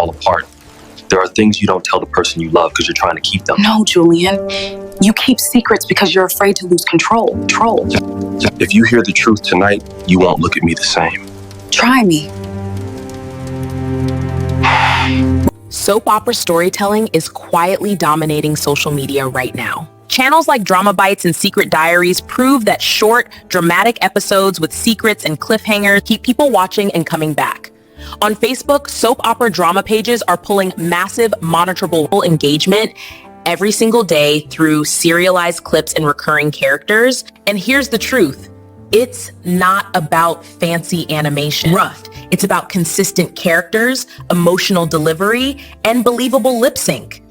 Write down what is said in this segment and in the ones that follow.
fall apart. There are things you don't tell the person you love because you're trying to keep them. No, Julian. You keep secrets because you're afraid to lose control. If you hear the truth tonight, you won't look at me the same. Try me. Soap opera storytelling is quietly dominating social media right now. Channels like Drama Bites and Secret Diaries prove that short, dramatic episodes with secrets and cliffhangers keep people watching and coming back. On Facebook, soap opera drama pages are pulling massive, monitorable engagement every single day through serialized clips and recurring characters. And here's the truth. It's not about fancy animation. It's about consistent characters, emotional delivery, and believable lip sync.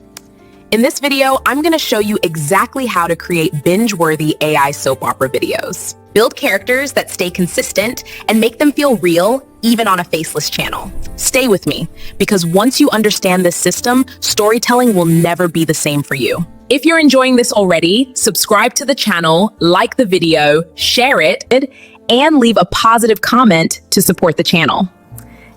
In this video, I'm going to show you exactly how to create binge-worthy AI soap opera videos. Build characters that stay consistent and make them feel real, even on a faceless channel. Stay with me, because once you understand this system, storytelling will never be the same for you. If you're enjoying this already, subscribe to the channel, like the video, share it, and leave a positive comment to support the channel.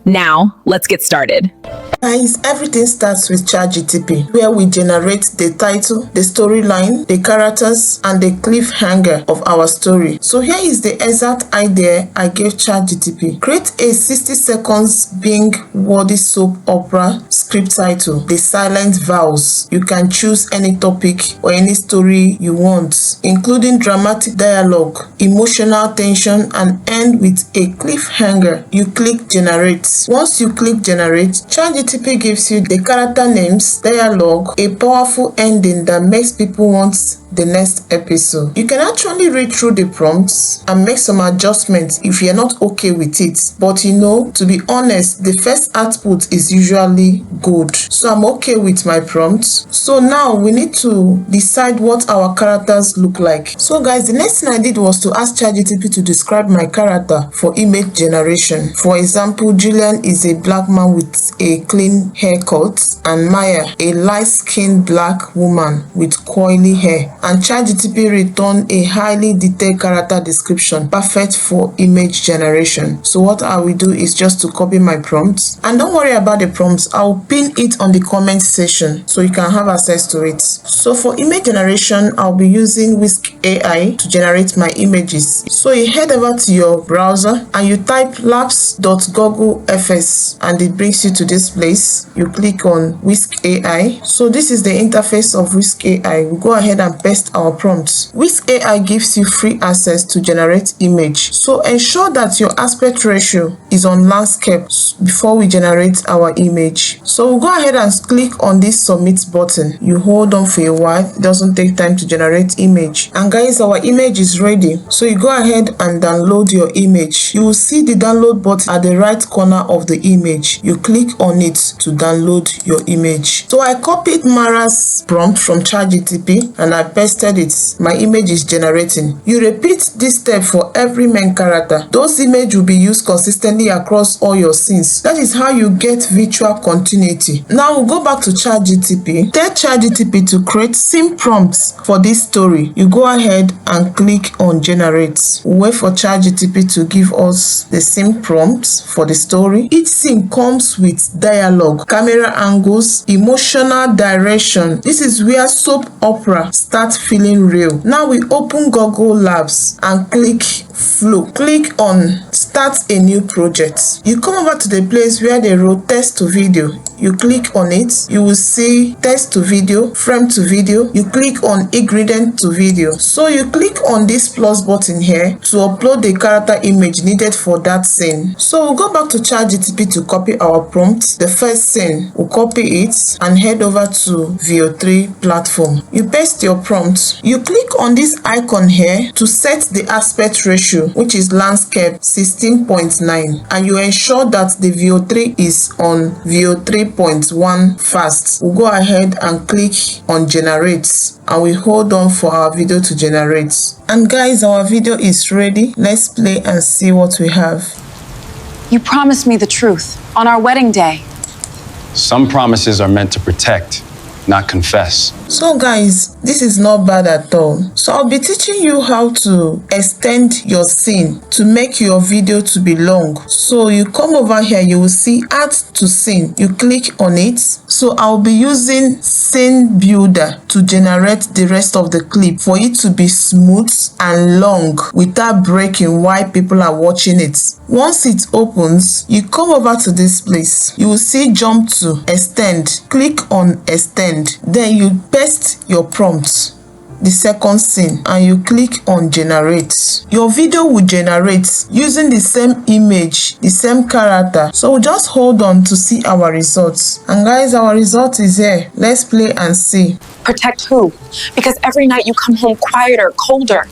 Now, let's get started. Guys, everything starts with ChatGTP, where we generate the title, the storyline, the characters, and the cliffhanger of our story. So here is the exact idea I gave ChatGTP. Create a 60 seconds binge-worthy soap opera script title, The Silent Vows. You can choose any topic or any story you want, including dramatic dialogue, emotional tension, and end with a cliffhanger. You click generate. Once you click generate, ChatGTP gives you the character names, dialogue, a powerful ending that makes people want the next episode. You can actually read through the prompts and make some adjustments if you're not okay with it. But you know, to be honest, the first output is usually good. So I'm okay with my prompts. So now we need to decide what our characters look like. So guys, the next thing I did was to ask ChatGTP to describe my character for image generation. For example, Julian is a black man with a clean haircut, and Maya, a light-skinned black woman with coily hair. And ChatGTP returned a highly detailed character description, perfect for image generation. So what I will do is just to copy my prompts. And don't worry about the prompts, I'll pin it on the comment section so you can have access to it. So for image generation, I'll be using Whisk AI to generate my images. So you head over to your browser and you type labs.google.fs and it brings you to this place. You click on Whisk AI. So this is the interface of Whisk AI. We go ahead and paste our prompts. Whisk AI gives you free access to generate image. So ensure that your aspect ratio is on landscape before we generate our image. So we'll go ahead and click on this submit button. You hold on for a while. It doesn't take time to generate image. And guys, our image is ready. So you go ahead and download your image. You will see the download button at the right corner of the image. You click on it to download your image. So I copied Mara's prompt from ChatGTP and I pasted it. My image is generating. You repeat this step for every main character. Those images will be used consistently across all your scenes. That is how you get visual continuity. Now we'll go back to ChatGTP. Tell ChatGTP to create scene prompts for this story. You go ahead and click on generate. Wait for ChatGTP to give us the scene prompts for the story. Each scene comes with dialogue, camera angles, emotional direction. This is where soap opera starts feeling real. Now we open Google Labs and click flow. Click on start a new project. You come over to the place where they wrote text to video. You click on it. You will see text to video, frame to video. You click on ingredient to video. So you click on this plus button here to upload the character image needed for that scene. So we'll go back to ChatGTP to copy our prompt. The first scene, we'll copy it and head over to VO3 platform. You paste your prompt. You click on this icon here to set the aspect ratio, which is landscape 16.9, and you ensure that the VO3 is on VO3.1 fast. We'll go ahead and click on generate and we hold on for our video to generate. And guys, our video is ready. Let's play and see what we have. You promised me the truth on our wedding day. Some promises are meant to protect, not confess. So guys, this is not bad at all. So I'll be teaching you how to extend your scene to make your video to be long. So you come over here, you will see add to scene. You click on it. So I'll be using scene builder to generate the rest of the clip for it to be smooth and long without breaking while people are watching it. Once it opens, you come over to this place. You will see jump to extend. Click on extend. Then you paste your prompt, the second scene, and you click on generate. Your video will generate using the same image, the same character. So just hold on to see our results. And guys, our result is here. Let's play and see. Protect who? Because every night you come home quieter, colder.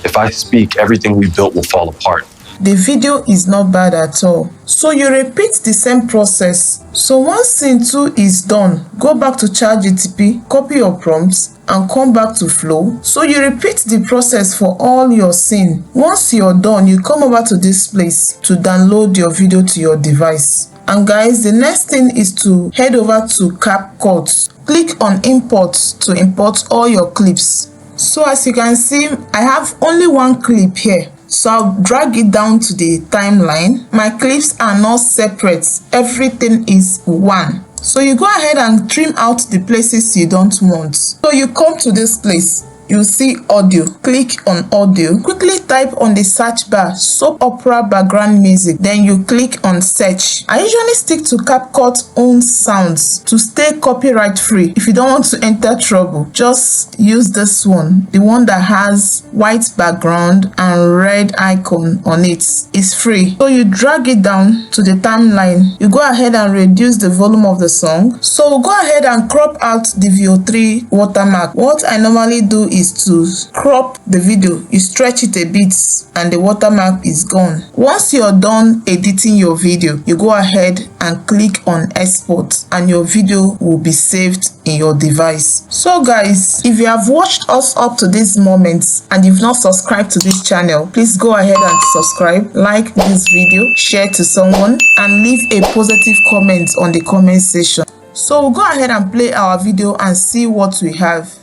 If I speak, everything we built will fall apart. The video is not bad at all. So you repeat the same process. So once scene 2 is done, go back to ChatGPT, copy your prompts, and come back to Flow. So you repeat the process for all your scene. Once you're done, you come over to this place to download your video to your device. And guys, the next thing is to head over to CapCut. Click on import to import all your clips. So as you can see, I have only one clip here. So I'll drag it down to the timeline. My clips are not separate. Everything is one. So you go ahead and trim out the places you don't want. So you come to this place. You see audio. Click on audio. Quickly type on the search bar soap opera background music. Then you click on search. I usually stick to CapCut own sounds to stay copyright free. If you don't want to enter trouble, just use this one. The one that has white background and red icon on it is free. So you drag it down to the timeline. You go ahead and reduce the volume of the song. So go ahead and crop out the VO3 watermark. What I normally do is to crop the video. You stretch it a bit and the watermark is gone. Once you're done editing your video, you go ahead and click on export and your video will be saved in your device. So guys, if you have watched us up to this moment and you've not subscribed to this channel, please go ahead and subscribe, like this video, share to someone, and leave a positive comment on the comment section. So we'll go ahead and play our video and see what we have.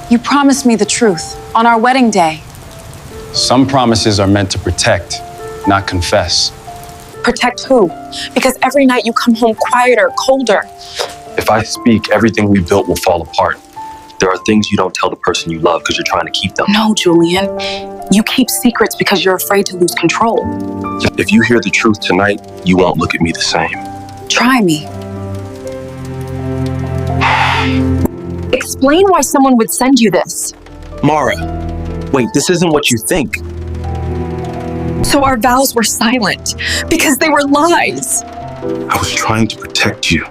You promised me the truth on our wedding day. Some promises are meant to protect, not confess. Protect who? Because every night you come home quieter, colder. If I speak, everything we built will fall apart. There are things you don't tell the person you love because you're trying to keep them. No, Julian. You keep secrets because you're afraid to lose control. If you hear the truth tonight, you won't look at me the same. Try me. Explain why someone would send you this. Mara, wait, this isn't what you think. So our vows were silent because they were lies. I was trying to protect you.